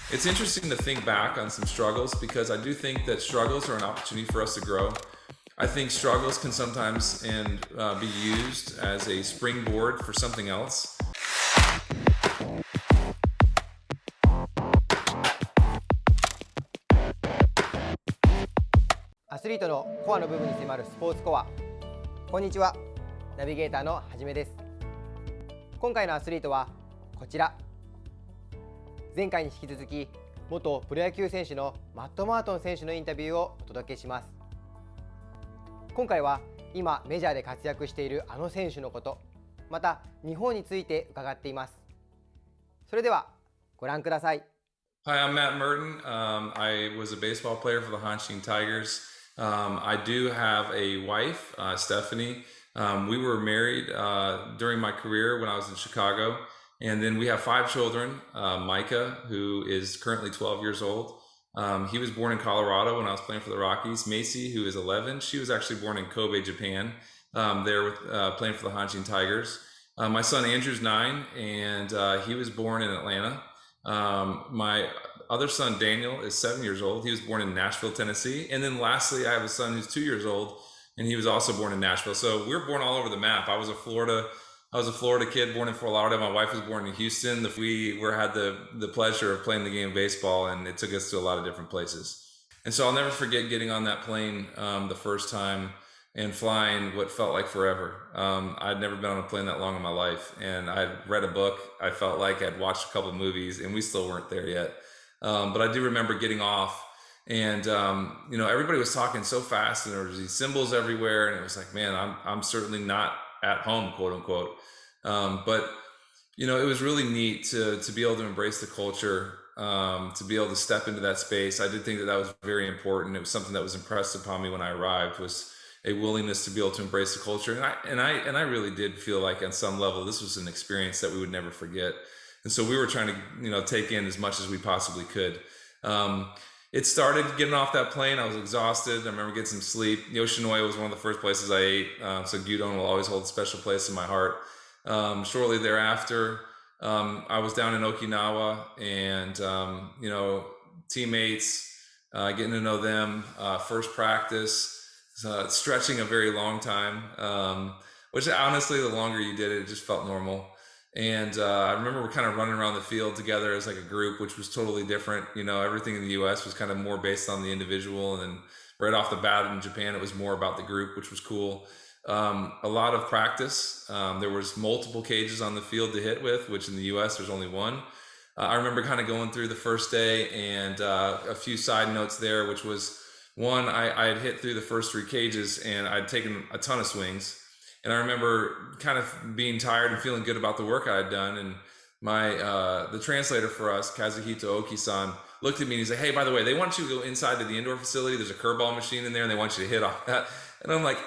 It's interesting to think back on some struggles because I do think that struggles are an opportunity for us to grow. I think struggles can sometimes be used as a springboard for something else. アスリートのコアの部分に迫るスポーツコア。こんにちは、ナビゲーターのはじめです。今回のアスリートはこちら。前回に引き続き元プロ野球選手のマートン選手のインタビューをお届けします。今回は今メジャーで活躍しているあの選手のこと、また日本について伺っています。それではご覧ください。 Hi, I'm Matt Merton. I was a baseball player for the Hanshin Tigers. I do have a wife, Stephanie. We were married during my career when I was in Chicago. And then we have 5 children. Micah, who is currently 12 years old. He was born in Colorado when I was playing for the Rockies. Macy, who is 11, she was actually born in Kobe, Japan, playing for the Hanshin Tigers. My son Andrew's 9, and he was born in Atlanta. My other son Daniel is 7 years old. He was born in Nashville, Tennessee. And then lastly, I have a son who's 2 years old, and he was also born in Nashville. So we're born all over the map. I was a Florida kid born in Fort Lauderdale. My wife was born in Houston. We had the pleasure of playing the game of baseball, and it took us to a lot of different places. And so I'll never forget getting on that plane the first time and flying what felt like forever. I'd never been on a plane that long in my life, and I'd read a book. I felt like I'd watched a couple of movies, and we still weren't there yet. But I do remember getting off, and everybody was talking so fast, and there was these symbols everywhere, and it was like, man, I'm certainly not at home, quote unquote. But it was really neat to be able to embrace the culture, to be able to step into that space. I did think that was very important. It was something that was impressed upon me when I arrived, was a willingness to be able to embrace the culture. And I really did feel like on some level, this was an experience that we would never forget. And so we were trying to, take in as much as we possibly could. It started getting off that plane. I was exhausted. I remember getting some sleep. Yoshinoya was one of the first places I ate. So gyudon will always hold a special place in my heart. Shortly thereafter, I was down in Okinawa, and, teammates, getting to know them, first practice, stretching a very long time, which honestly, the longer you did it, it just felt normal. And I remember we're kind of running around the field together as like a group, which was totally different. Everything in the US was kind of more based on the individual. And then right off the bat in Japan, it was more about the group, which was cool. A lot of practice. There was multiple cages on the field to hit with, which in the US, there's only one. I remember kind of going through the first day, and a few side notes there, which was one, I had hit through the first 3 cages, and I'd taken a ton of swings. And I remember kind of being tired and feeling good about the work I had done. And the translator for us, Kazuhito Oki-san, looked at me and he's like, hey, by the way, they want you to go inside to the indoor facility. There's a curveball machine in there, and they want you to hit off that. And I'm like,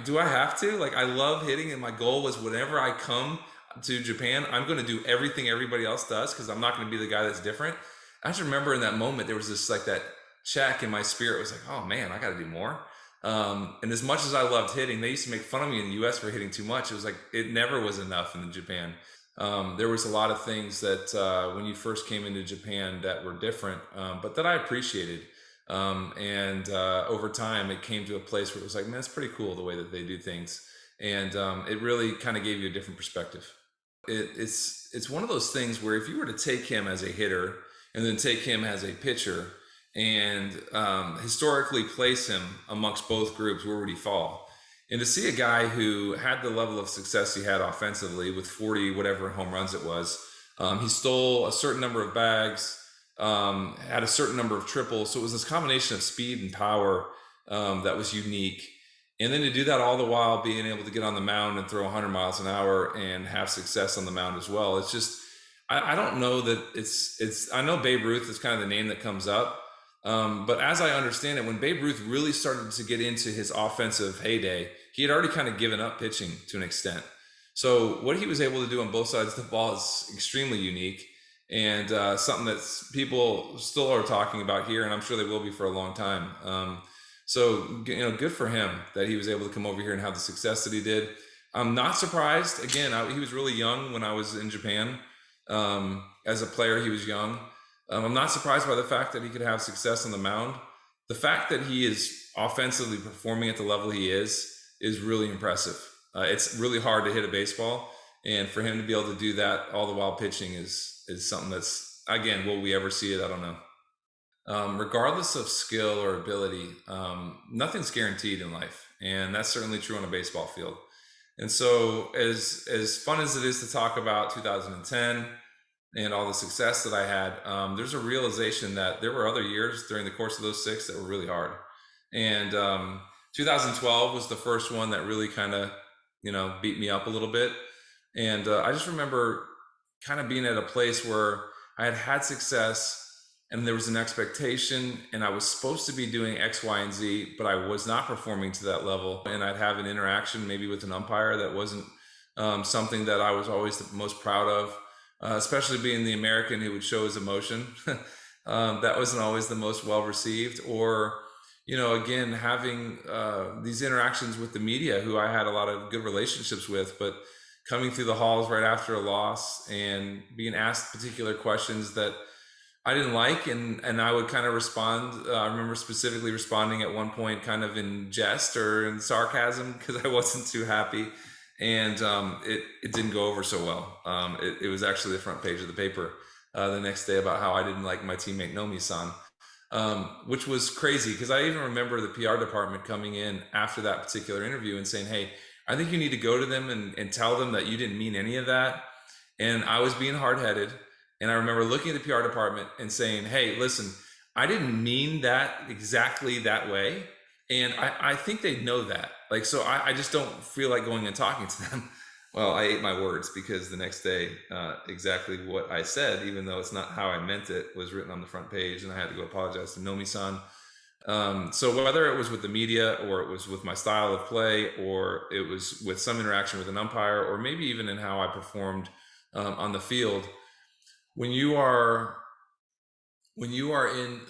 do I have to? Like, I love hitting, and my goal was whenever I come to Japan, I'm going to do everything everybody else does, because I'm not going to be the guy that's different. I just remember in that moment, there was this like that check in my spirit. Was like, oh man, I got to do more. And as much as I loved hitting, they used to make fun of me in the US for hitting too much. It was like, it never was enough in Japan. There was a lot of things that when you first came into Japan that were different, but that I appreciated. Over time, it came to a place where it was like, man, it's pretty cool the way that they do things. And it really kind of gave you a different perspective. It's one of those things where if you were to take him as a hitter and then take him as a pitcher, and historically place him amongst both groups, where would he fall? And to see a guy who had the level of success he had offensively with 40 whatever home runs it was, he stole a certain number of bags, had a certain number of triples. So it was this combination of speed and power that was unique. And then to do that all the while being able to get on the mound and throw 100 miles an hour and have success on the mound as well. It's just, I don't know that I know Babe Ruth is kind of the name that comes up. But as I understand it, when Babe Ruth really started to get into his offensive heyday, he had already kind of given up pitching to an extent. So what he was able to do on both sides of the ball is extremely unique, and something that people still are talking about here, and I'm sure they will be for a long time. So good for him that he was able to come over here and have the success that he did. I'm not surprised. Again, he was really young when I was in Japan. As a player, he was young. I'm not surprised by the fact that he could have success on the mound. The fact that he is offensively performing at the level he is really impressive. It's really hard to hit a baseball, and for him to be able to do that all the while pitching is something that's, again, will we ever see it? I don't know. Regardless of skill or ability, nothing's guaranteed in life, and that's certainly true on a baseball field. And so, as fun as it is to talk about 2010 and all the success that I had, there's a realization that there were other years during the course of those 6 that were really hard. And 2012 was the first one that really kind of, beat me up a little bit. And I just remember kind of being at a place where I had had success, and there was an expectation, and I was supposed to be doing X, Y, and Z, but I was not performing to that level. And I'd have an interaction maybe with an umpire that wasn't something that I was always the most proud of, especially being the American who would show his emotion. That wasn't always the most well received. Or, again, having these interactions with the media, who I had a lot of good relationships with, but coming through the halls right after a loss and being asked particular questions that I didn't like, and I would kind of respond. I remember specifically responding at one point kind of in jest or in sarcasm because I wasn't too happy, and it didn't go over so well. It was actually the front page of the paper the next day about how I didn't like my teammate Nomi-san, which was crazy because I even remember the PR department coming in after that particular interview and saying, "Hey, I think you need to go to them and tell them that you didn't mean any of that." And I was being hard-headed. And I remember looking at the PR department and saying, "Hey, listen, I didn't mean that exactly that way. And I think they know that. Like, so I just don't feel like going and talking to them." Well, I ate my words because the next day, exactly what I said, even though it's not how I meant it, was written on the front page, and I had to go apologize to Nomi-san. So whether it was with the media, or it was with my style of play, or it was with some interaction with an umpire, or maybe even in how I performed on the field, when you are in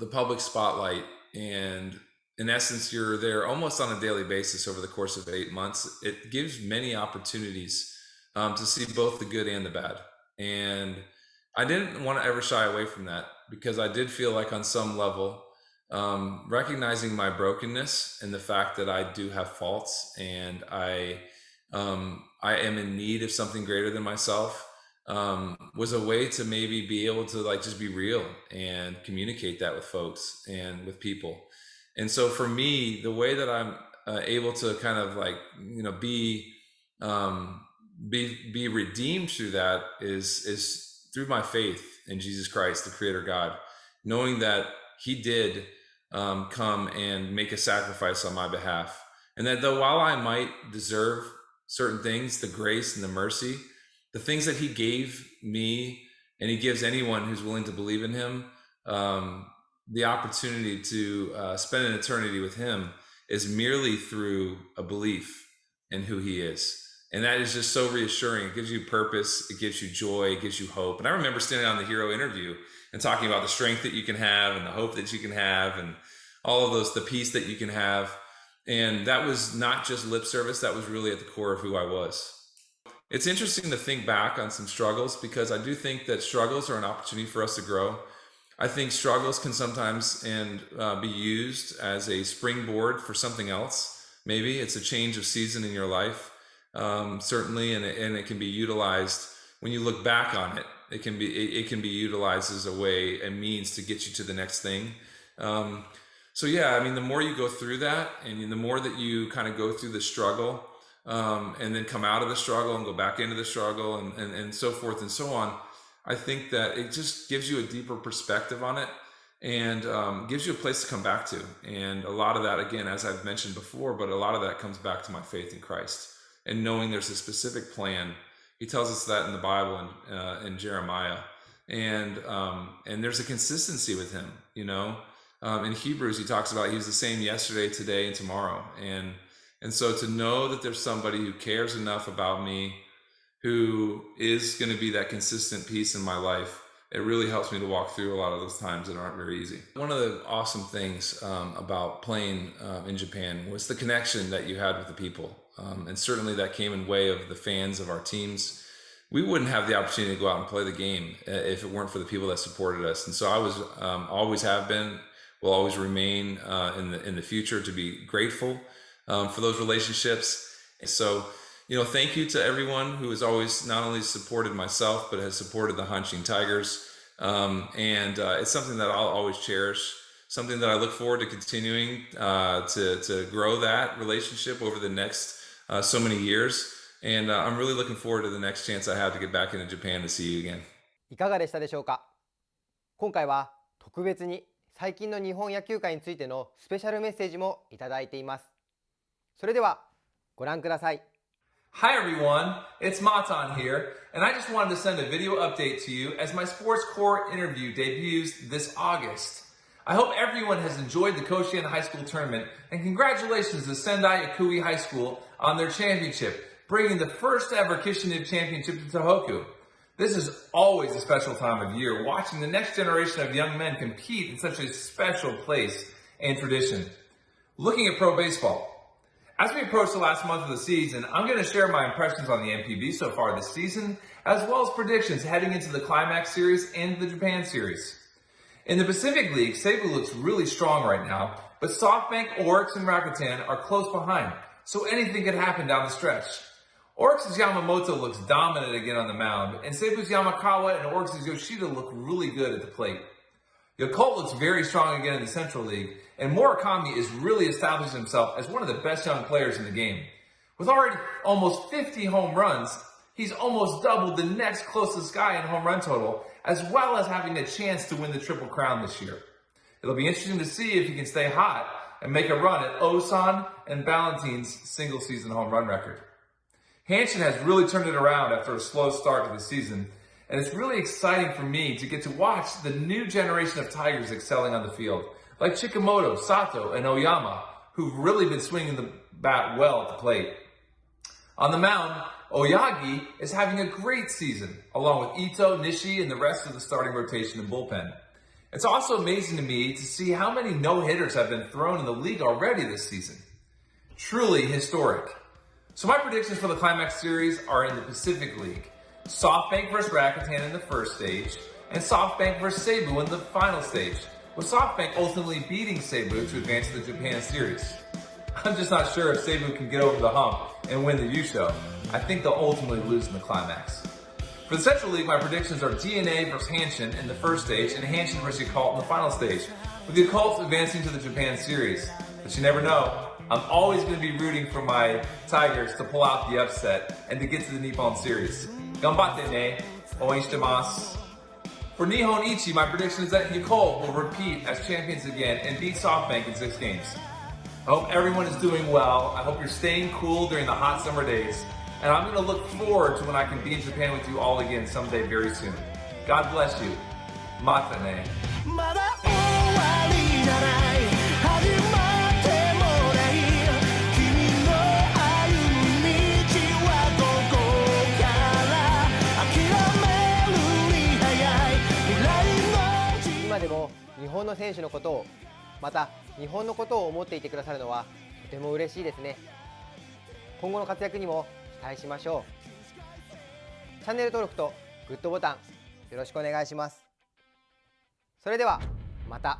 the public spotlight, and in essence you're there almost on a daily basis over the course of 8 months, it gives many opportunities to see both the good and the bad. And I didn't want to ever shy away from that, because I did feel like on some level, recognizing my brokenness and the fact that I do have faults, and I am in need of something greater than myself, was a way to maybe be able to just be real and communicate that with folks and with people. And so for me, the way that I'm able to kind of be redeemed through that is through my faith in Jesus Christ, the Creator God, knowing that He did come and make a sacrifice on my behalf, and that though while I might deserve certain things, the grace and the mercy, the things that He gave me, and He gives anyone who's willing to believe in Him, the opportunity to spend an eternity with Him, is merely through a belief in who He is. And that is just so reassuring. It gives you purpose, it gives you joy, it gives you hope. And I remember standing on the Hero interview and talking about the strength that you can have, and the hope that you can have, and all of those, the peace that you can have. And that was not just lip service, that was really at the core of who I was. It's interesting to think back on some struggles, because I do think that struggles are an opportunity for us to grow. I think struggles can sometimes be used as a springboard for something else. Maybe it's a change of season in your life, certainly, and it can be utilized when you look back on it. It can be utilized as a means to get you to the next thing. So yeah, I mean, the more you go through that, and the more that you kind of go through the struggle, and then come out of the struggle and go back into the struggle, and so forth and so on, I think that it just gives you a deeper perspective on it, and gives you a place to come back to. And a lot of that, again, as I've mentioned before, but a lot of that comes back to my faith in Christ, and knowing there's a specific plan. He tells us that in the Bible, in Jeremiah, and there's a consistency with Him. In Hebrews, he talks about He's the same yesterday, today, and tomorrow. And so to know that there's somebody who cares enough about me, who is going to be that consistent piece in my life, it really helps me to walk through a lot of those times that aren't very easy. One of the awesome things about playing in Japan was the connection that you had with the people. And certainly that came in way of the fans of our teams. we wouldn't have the opportunity to go out and play the game if it weren't for the people that supported us. And so I was always have been, will always remain in the future to be grateful for those relationships. So, thank you to everyone who has always not only supported myself, but has supported the Hanshin Tigers. It's something that I'll always cherish, something that I look forward to continuing to grow that relationship over the next so many years. And I'm really looking forward to the next chance I have to get back into Japan to see you again. いかがでしたでしょうか。今回は特別に最近の日本野球界についてのスペシャルメッセージもいただいています。それではご覧ください。Hi everyone, it's Maton here, and I just wanted to send a video update to you as my Sports Core interview debuts this August. I hope everyone has enjoyed the Koshien High School tournament, and congratulations to Sendai Ikui High School on their championship, bringing the first ever Kishinev championship to Tohoku. This is always a special time of year, watching the next generation of young men compete in such a special place and tradition. Looking at pro baseball. As we approach the last month of the season, I'm going to share my impressions on the MPB so far this season, as well as predictions heading into the Climax Series and the Japan Series. In the Pacific League, Seibu looks really strong right now, but SoftBank, Oryx, and Rakuten are close behind, so anything could happen down the stretch. Oryx's Yamamoto looks dominant again on the mound, and Seibu's Yamakawa and Oryx's Yoshida look really good at the plate. Yakult looks very strong again in the Central League, and Murakami is really establishing himself as one of the best young players in the game. With already almost 50 home runs, he's almost doubled the next closest guy in home run total, as well as having a chance to win the Triple Crown this year. It'll be interesting to see if he can stay hot and make a run at Osan and Ballantyne's single-season home run record. Hanshin has really turned it around after a slow start to the season, and it's really exciting for me to get to watch the new generation of Tigers excelling on the field, like Chikamoto, Sato, and Oyama, who've really been swinging the bat well at the plate. On the mound, Oyagi is having a great season, along with Ito, Nishi, and the rest of the starting rotation and bullpen. It's also amazing to me to see how many no-hitters have been thrown in the league already this season. Truly historic. So my predictions for the Climax Series are in the Pacific League. SoftBank versus Rakuten in the first stage, and SoftBank versus Seibu in the final stage, with SoftBank ultimately beating Seibu to advance to the Japan Series. I'm just not sure if Seibu can get over the hump and win the Yusho. I think they'll ultimately lose in the climax. For the Central League, my predictions are DNA versus Hanshin in the first stage and Hanshin versus Yakult in the final stage, with the Yakult advancing to the Japan Series. But you never know. I'm always going to be rooting for my Tigers to pull out the upset and to get to the Nippon Series. Ganbatte ne. Ouen shitemasu. For Nihon Ichi, my prediction is that Yakult will repeat as champions again and beat SoftBank in 6 games. I hope everyone is doing well. I hope you're staying cool during the hot summer days. And I'm going to look forward to when I can be in Japan with you all again someday very soon. God bless you. Mata ne. 今でも日本の選手のことを、また日本のことを思っていてくださるのはとても嬉しいですね。今後の活躍にも期待しましょう。チャンネル登録とグッドボタンよろしくお願いします。それではまた。